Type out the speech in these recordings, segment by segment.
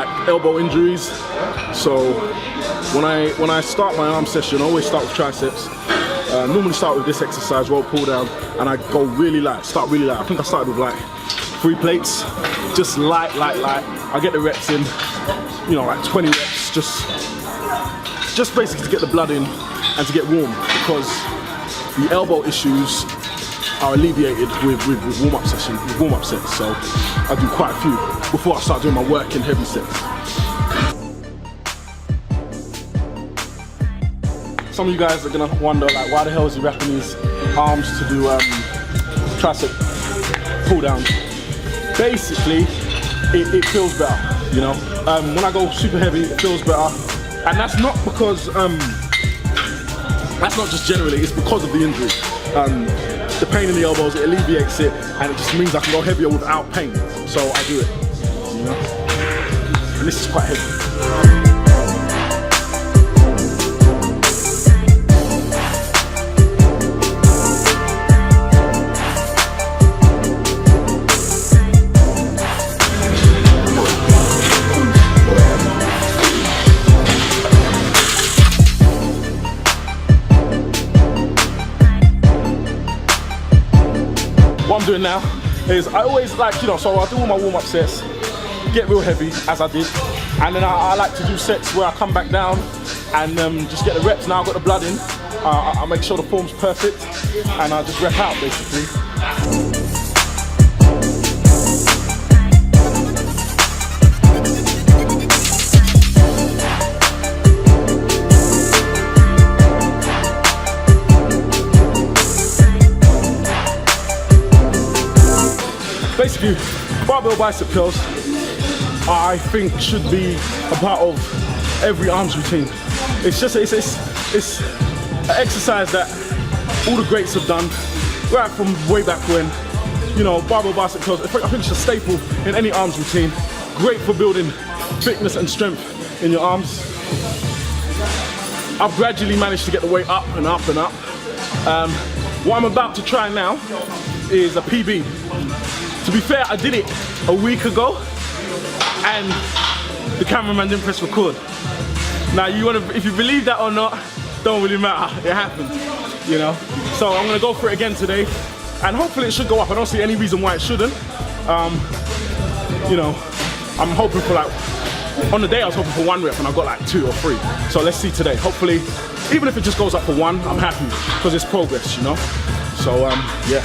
like elbow injuries. So when I start my arm session, I always start with triceps. Normally start with this exercise, roll pull down, and I go really light, start really light. I think I started with like 3 plates, just light. I get the reps in, you know, like 20 reps, just basically to get the blood in and to get warm, because the elbow issues are alleviated with warm-up sessions. So I do quite a few before I start doing my work in heavy sets. Some of you guys are gonna wonder, like, why the hell is he wrapping his arms to do tricep pull down? Basically, it feels better, you know. When I go super heavy, it feels better, and that's not because that's not just generally. It's because of the injury. The pain in the elbows, it alleviates it, and it just means I can go heavier without pain. So I do it, you know. And this is quite heavy. What I'm doing now is I always like, you know, so I do all my warm-up sets, get real heavy as I did, and then I like to do sets where I come back down and just get the reps. Now I've got the blood in, I make sure the form's perfect, and I just rep out basically. Basically, barbell bicep curls, I think, should be a part of every arms routine. It's just it's an exercise that all the greats have done right from way back when. You know, barbell bicep curls, I think it's a staple in any arms routine. Great for building fitness and strength in your arms. I've gradually managed to get the weight up and up and up. What I'm about to try now is a PB. To be fair, I did it a week ago, and the cameraman didn't press record. Now, if you believe that or not, don't really matter. It happened, you know. So I'm gonna go for it again today, and hopefully it should go up. I don't see any reason why it shouldn't. You know, I'm hoping for, like, on the day I was hoping for 1 rep, and I got like 2 or 3. So let's see today. Hopefully, even if it just goes up for 1, I'm happy, because it's progress, you know. So yeah.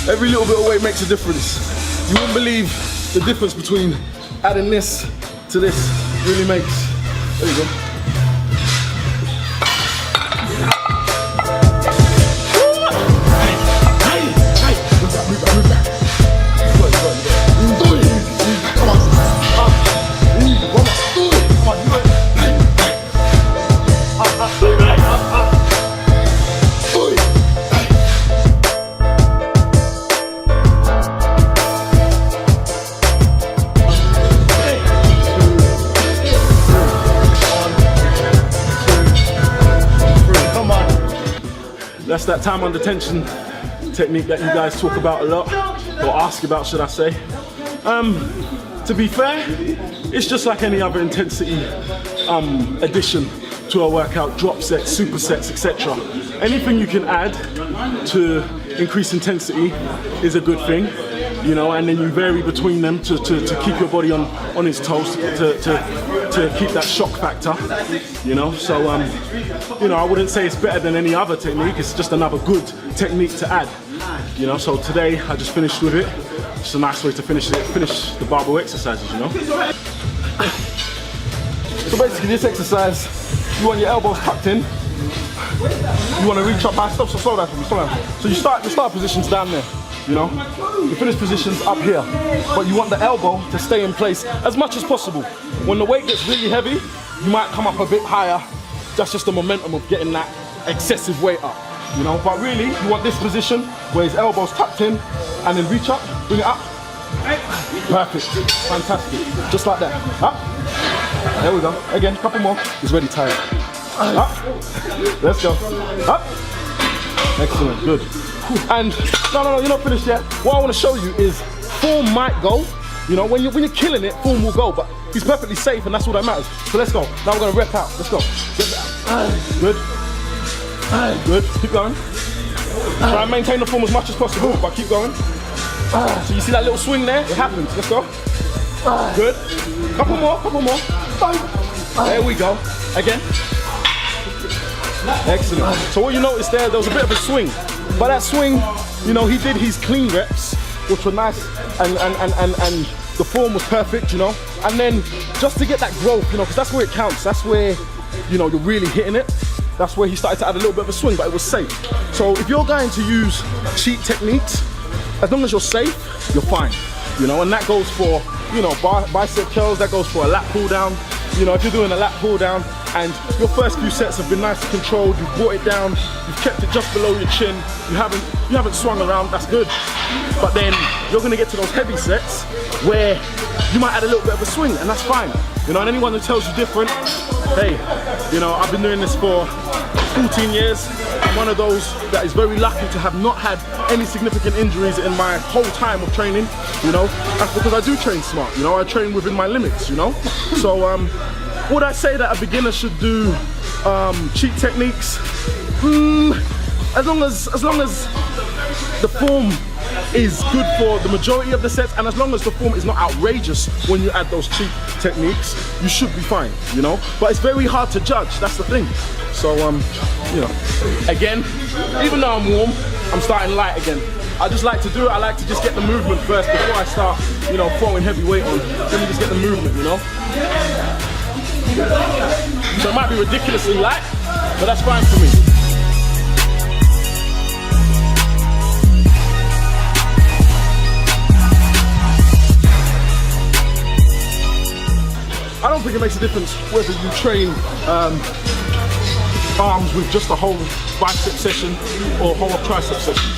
Every little bit of weight makes a difference. You wouldn't believe the difference between adding this to this really makes. There you go. That's that time under tension technique that you guys talk about a lot, or ask about, should I say. To be fair, it's just like any other intensity addition to a workout, drop sets, supersets, etc. Anything you can add to increase intensity is a good thing, you know, and then you vary between them to keep your body on its toes, to keep that shock factor, you know. So, you know, I wouldn't say it's better than any other technique, it's just another good technique to add, you know. So today, I just finished with it. Just a nice way to finish the barbell exercises, you know. So basically this exercise, you want your elbows tucked in, you want to reach up, slow down. So you start positions down there, you know. You finish positions up here, but you want the elbow to stay in place as much as possible. When the weight gets really heavy, you might come up a bit higher. That's just the momentum of getting that excessive weight up, you know. But really, you want this position where his elbow's tucked in, and then reach up, bring it up. Perfect, fantastic, just like that. Up. There we go. Again, couple more. He's already tired. Up. Let's go. Up. Excellent, good. And no, you're not finished yet. What I want to show you is form might go, You know, when you're killing it, form will go, but he's perfectly safe and that's all that matters. So let's go. Now we're gonna rep out. Let's go. Good. Good. Keep going. Try and maintain the form as much as possible, but keep going. So you see that little swing there? It happens. Let's go. Good. Couple more. There we go. Again. Excellent. So what you noticed there was a bit of a swing. But that swing, you know, he did his clean reps, which were nice, and the form was perfect, you know. And then just to get that growth, you know, because that's where it counts. That's where, you know, you're really hitting it. That's where he started to add a little bit of a swing, but it was safe. So if you're going to use cheat techniques, as long as you're safe, you're fine. You know, and that goes for, you know, bicep curls, that goes for a lat pull down. You know, if you're doing a lat pull down and your first few sets have been nicely controlled, you've brought it down, you've kept it just below your chin, you haven't swung around, that's good. But then you're gonna get to those heavy sets where you might add a little bit of a swing, and that's fine. You know, and anyone who tells you different, hey, you know, I've been doing this for 14 years. I'm one of those that is very lucky to have not had any significant injuries in my whole time of training, you know. That's because I do train smart, you know, I train within my limits, you know. So would I say that a beginner should do cheat techniques? As long as the form is good for the majority of the sets, and as long as the form is not outrageous when you add those cheat techniques, you should be fine, you know. But it's very hard to judge, that's the thing. So you know, again, even though I'm warm, I'm starting light again. I just like to do it, I like to just get the movement first before I start, you know, throwing heavy weight on. Let me just get the movement, you know. So it might be ridiculously light, but that's fine for me. I don't think it makes a difference whether you train arms with just a whole bicep session or a whole tricep session.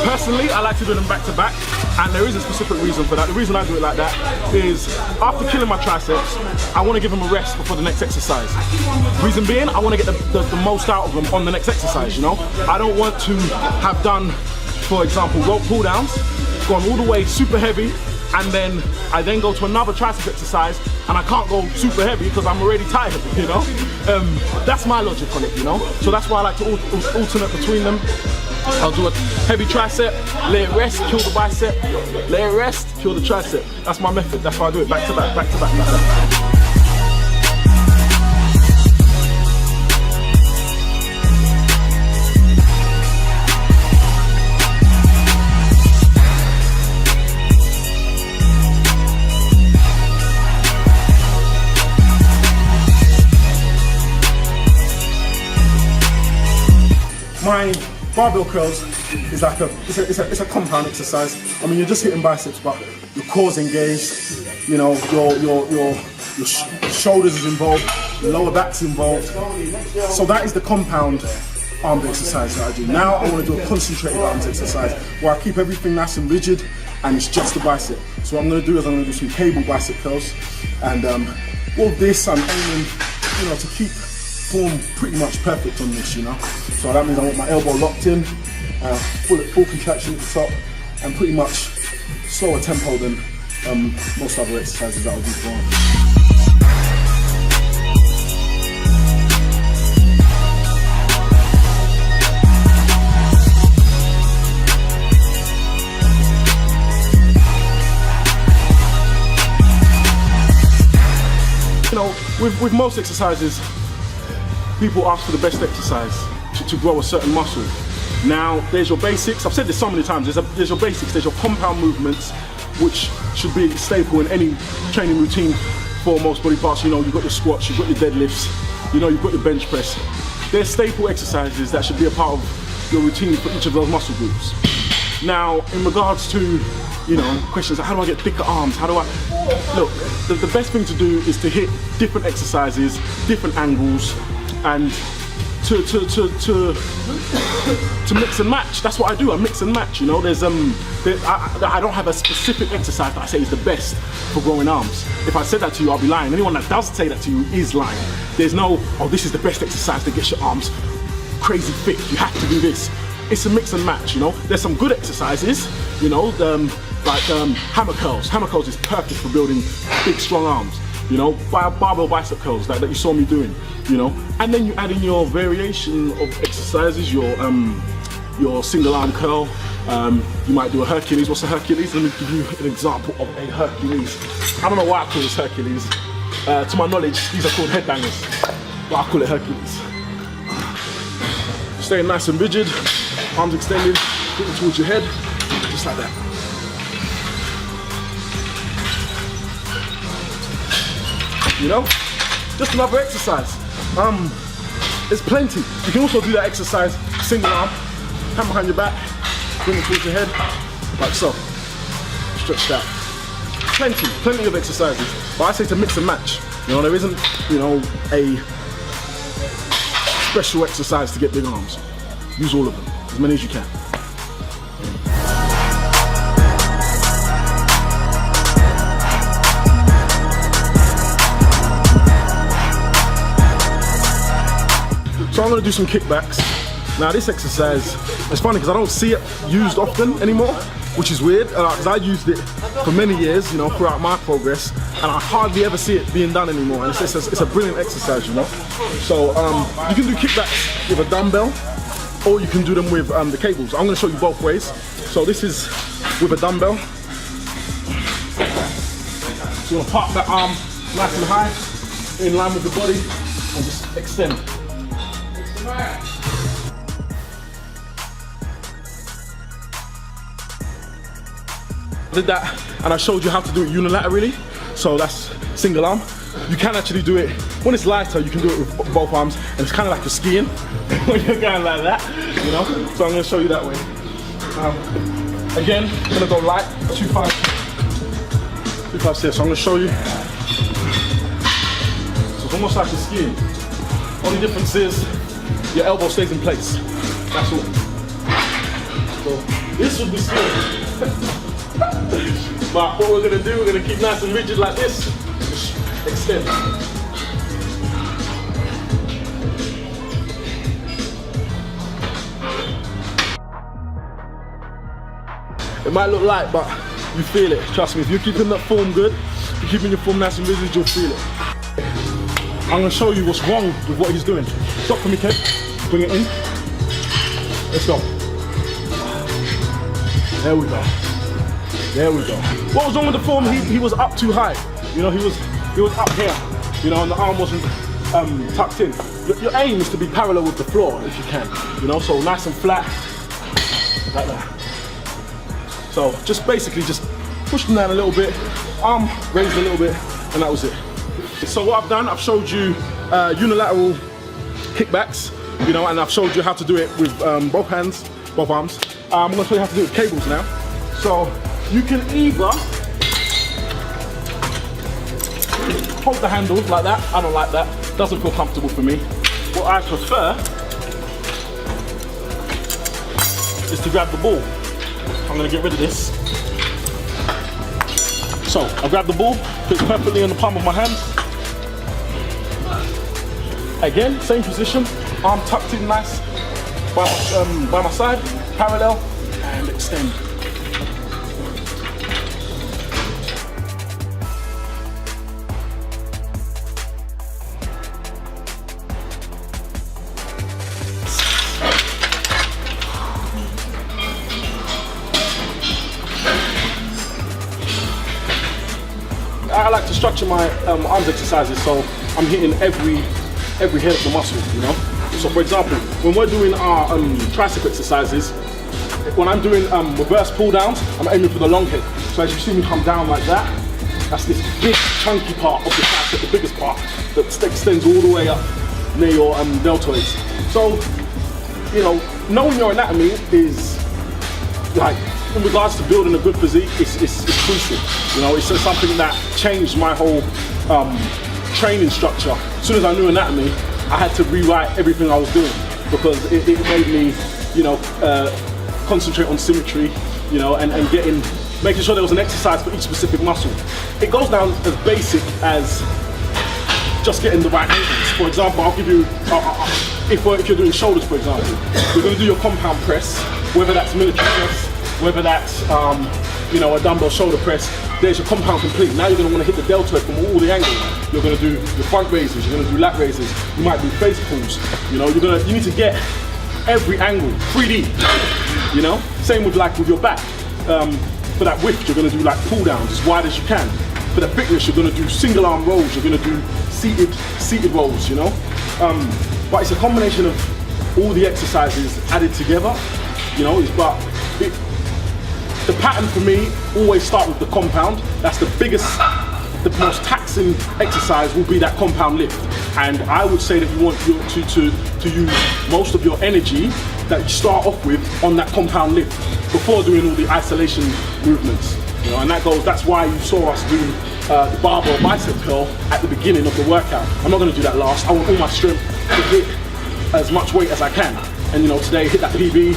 Personally, I like to do them back to back, and there is a specific reason for that. The reason I do it like that is after killing my triceps, I want to give them a rest before the next exercise. Reason being, I want to get the most out of them on the next exercise, you know? I don't want to have done, for example, rope pull downs, gone all the way super heavy, and then I go to another tricep exercise and I can't go super heavy because I'm already tired, you know? That's my logic on it, you know? So that's why I like to alternate between them. I'll do a heavy tricep, let it rest, kill the bicep, let it rest, kill the tricep. That's my method, that's why I do it, back to back, back to back, back to back. My barbell curls is like it's a compound exercise. I mean, you're just hitting biceps, but your core's engaged. You know, your shoulders is involved, your lower back's involved. So that is the compound arm exercise that I do. Now I want to do a concentrated arms exercise where I keep everything nice and rigid, and it's just the bicep. So what I'm going to do is I'm going to do some cable bicep curls, and with this I'm aiming, you know, to keep form pretty much perfect on this, you know. So that means I want my elbow locked in, full contraction at the top, and pretty much slower tempo than most other exercises that I'll do for arms. You know, with most exercises, people ask for the best exercise to grow a certain muscle. Now, there's your basics. I've said this so many times. There's your basics. There's your compound movements, which should be a staple in any training routine for most body parts. You know, you've got your squats, you've got your deadlifts, you know, you've got your bench press. There's staple exercises that should be a part of your routine for each of those muscle groups. Now, in regards to, you know, questions like how do I get thicker arms? How do I... Look, the best thing to do is to hit different exercises, different angles, and to mix and match. That's what I do, I mix and match, you know. I don't have a specific exercise that I say is the best for growing arms. If I said that to you, I'll be lying. Anyone that does say that to you is lying. There's no, oh, this is the best exercise that gets your arms crazy thick, you have to do this. It's a mix and match, you know. There's some good exercises You know, hammer curls. Hammer curls is perfect for building big, strong arms. You know, barbell bicep curls that you saw me doing. You know, and then you add in your variation of exercises, your single arm curl. You might do a Hercules. What's a Hercules? Let me give you an example of a Hercules. I don't know why I call this Hercules. To my knowledge, these are called headbangers, but I call it Hercules. Staying nice and rigid, arms extended, looking towards your head, just like that. You know, just another exercise. There's plenty. You can also do that exercise, single arm, hand behind your back, bring it towards your head, like so. Stretched out. Plenty of exercises. But I say to mix and match. You know, there isn't, you know, a special exercise to get big arms. Use all of them, as many as you can. So I'm gonna do some kickbacks. Now this exercise, it's funny because I don't see it used often anymore, which is weird, because I used it for many years, you know, throughout my progress, and I hardly ever see it being done anymore. And it's a brilliant exercise, you know. So you can do kickbacks with a dumbbell, or you can do them with the cables. I'm gonna show you both ways. So this is with a dumbbell. So you wanna park that arm nice and high, in line with the body, and just extend. I did that and I showed you how to do it unilaterally, so that's single arm. You can actually do it, when it's lighter you can do it with both arms, and it's kind of like you're skiing when you're going like that, you know, so I'm going to show you that way. Again, I'm going to go light, 2-5, 2-5 6, so I'm going to show you. So it's almost like you're skiing. Only difference is your elbow stays in place, that's all. So this would be skiing. But what we're gonna do, we're gonna keep nice and rigid like this, just extend. It might look light, but you feel it, trust me. If you're keeping that form good, if you're keeping your form nice and rigid, you'll feel it. I'm gonna show you what's wrong with what he's doing. Stop for me, Kev. Bring it in. Let's go. There we go. There we go. What was wrong with the form? He was up too high. You know, he was up here. You know, and the arm wasn't tucked in. Your aim is to be parallel with the floor if you can. You know, so nice and flat, like that. So just basically just push them down a little bit, arm raised a little bit, and that was it. So what I've done, I've showed you unilateral kickbacks, you know, and I've showed you how to do it with both hands, both arms. I'm gonna show you how to do it with cables now. So you can either hold the handle like that. I don't like that. Doesn't feel comfortable for me. What I prefer is to grab the ball. I'm gonna get rid of this. So I grab the ball, fits perfectly in the palm of my hand. Again, same position, arm tucked in nice by my side, parallel, and extend. I like to structure my arms exercises so I'm hitting every head of the muscle, you know. So for example, when we're doing our tricep exercises, when I'm doing reverse pull downs, I'm aiming for the long head. So as you see me come down like that, that's this big chunky part of the tricep, the biggest part that extends all the way up near your deltoids. So, you know, knowing your anatomy is like, in regards to building a good physique, it's crucial. You know, it's something that changed my whole training structure. As soon as I knew anatomy, I had to rewrite everything I was doing because it made me, you know, concentrate on symmetry, you know, and making sure there was an exercise for each specific muscle. It goes down as basic as just getting the right angles. For example, I'll give you, if you're doing shoulders, for example, you're going to do your compound press, whether that's military press, whether that's you know, a dumbbell shoulder press, there's your compound complete. Now you're going to want to hit the deltoid from all the angles. You're going to do your front raises, you're going to do lat raises, you might do face pulls. You know, you need to get every angle, 3D. You know, same with like with your back. For that width, you're going to do like pull downs as wide as you can. For the thickness, you're going to do single arm rolls, you're going to do seated rolls, you know. But it's a combination of all the exercises added together, you know. The pattern for me always start with the compound. That's the biggest, the most taxing exercise will be that compound lift. And I would say that you want to use most of your energy that you start off with on that compound lift before doing all the isolation movements. You know, and that's why you saw us do the barbell bicep curl at the beginning of the workout. I'm not going to do that last. I want all my strength to hit as much weight as I can. And you know, today hit that PB,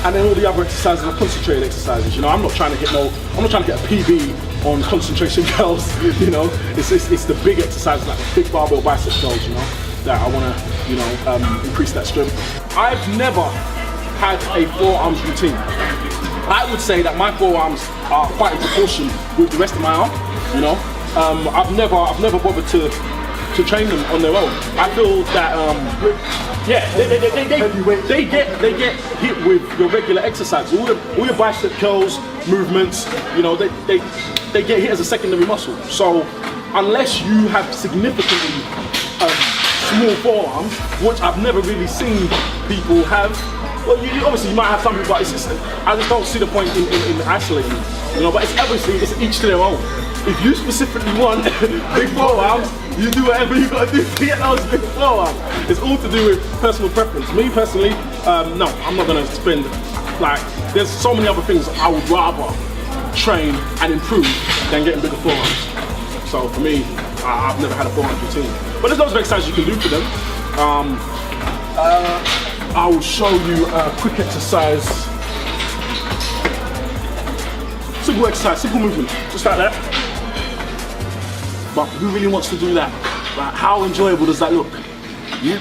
and then all the other exercises are concentrated exercises. You know, I'm not trying to get a PB on concentration curls. You know, it's the big exercises like the big barbell bicep curls. You know, that I want to, you know, increase that strength. I've never had a forearms routine. I would say that my forearms are quite in proportion with the rest of my arm. You know, I've never bothered to train them on their own. I feel that yeah, they get hit with your regular exercises. All your bicep curls, movements, you know, they get hit as a secondary muscle. So unless you have significantly small forearms, which I've never really seen people have, well, obviously you might have some people, but it's just, I just don't see the point in isolating, you know. But it's each to their own. If you specifically want big forearms, you do whatever you gotta do to get those big forearms. It's all to do with personal preference. Me personally, no, I'm not gonna spend, like, there's so many other things I would rather train and improve than getting bigger forearms. So for me, I've never had a forearms routine. But there's loads of exercises you can do for them. I will show you a quick exercise. Simple exercise, simple movement, just like that. But who really wants to do that? Like, how enjoyable does that look? Yeah.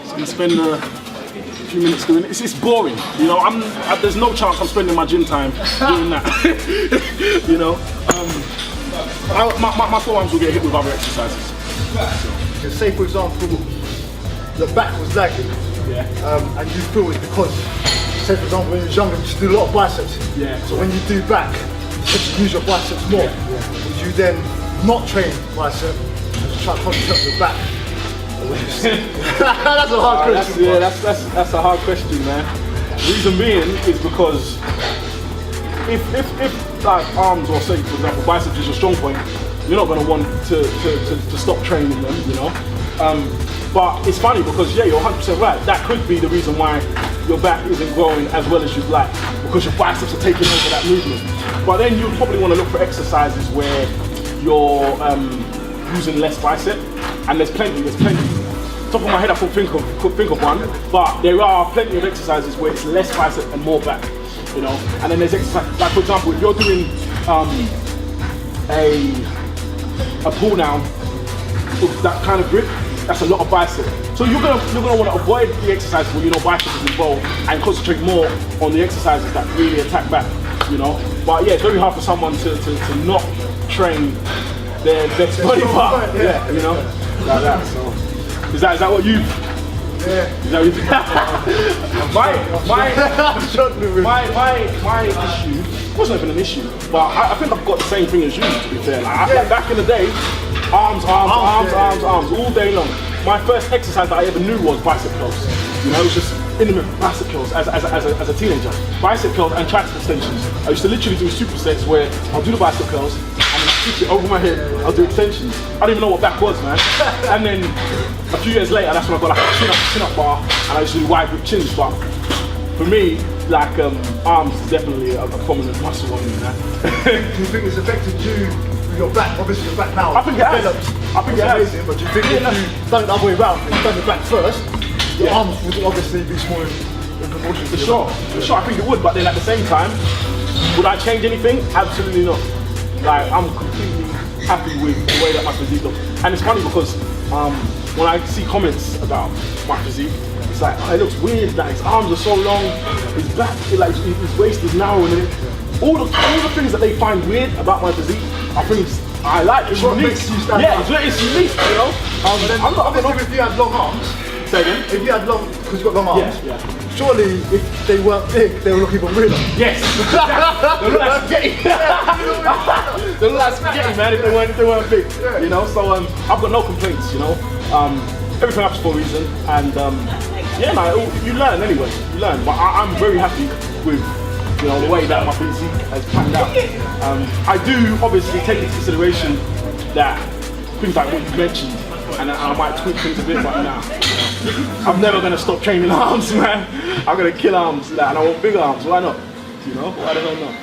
So I'm gonna spend a few minutes doing it. It's boring, you know. There's no chance I'm spending my gym time doing that. You know, my forearms will get hit with other exercises. So, say for example, the back was lagging, yeah, and you feel it's because, say for example, when you're younger, you used to do a lot of biceps. Yeah. So when you do back, you tend to use your biceps more. Yeah. Would you then not train bicep and try to concentrate on the back? That's a hard question. That's a hard question, man. Reason being is because if like arms, or say for example biceps is your strong point, you're not going to want to stop training them, you know. But it's funny because yeah, you're 100% right. That could be the reason why your back isn't growing as well as you'd like, because your biceps are taking over that movement. But then you probably want to look for exercises where you're using less bicep, and there's plenty. Top of my head I could think of one, but there are plenty of exercises where it's less bicep and more back, you know. And then there's exercises, like for example, if you're doing a pull down with that kind of grip, that's a lot of bicep. So you're gonna want to avoid the exercises where you know bicep is involved and concentrate more on the exercises that really attack back, you know. But yeah, it's very hard for someone to not train their best body part. Yeah, you know, like that. So is that what you? Yeah. Is that what you? my issue wasn't even an issue, but I think I've got the same thing as you, to be fair. Like, I think back in the day, arms all day long. My first exercise that I ever knew was bicep curls. You know, it was just in the middle, bicep curls as a teenager. Bicep curls and tricep extensions. I used to literally do supersets where I'll do the bicep curls and then switch it over my head, I'll do extensions. I didn't even know what back was, man. And then a few years later, that's when I got like a chin-up bar, and I used to do wide grip chins. But for me, like arms is definitely a prominent muscle on me, man. Do you think it's affected you with your back? Obviously your back now. I think it has. I think it has. Amazing, but do you think if you done it the other way around, if you done the back first, your arms would obviously be smaller in proportion to your back? For sure, I think it would, but then at the same time, would I change anything? Absolutely not. Like, I'm completely happy with the way that my physique looks. And it's funny because when I see comments about my physique, it's like, oh, it looks weird, like his arms are so long, his back, like his waist is narrow, and all the things that they find weird about my physique are things I like. It's what unique. makes you stand Yeah, out. it's unique, you know. I'm not If you had long arms, say again. if you had long, because you've got long arms, Yeah. surely if they weren't big, they would look even weirder. Yes. They look like spaghetti. They look like spaghetti, man. If they weren't big, you know. So I've got no complaints, you know. Everything happens for a reason, and yeah, man. You learn anyway. You learn, but I'm very happy with, you know, the way that my physique has panned out. I do obviously take into consideration that things like what you mentioned, and I might tweak things a bit, but nah. I'm never gonna stop training arms, man. I'm gonna kill arms, and I want big arms. Why not? You know? Why don't I know?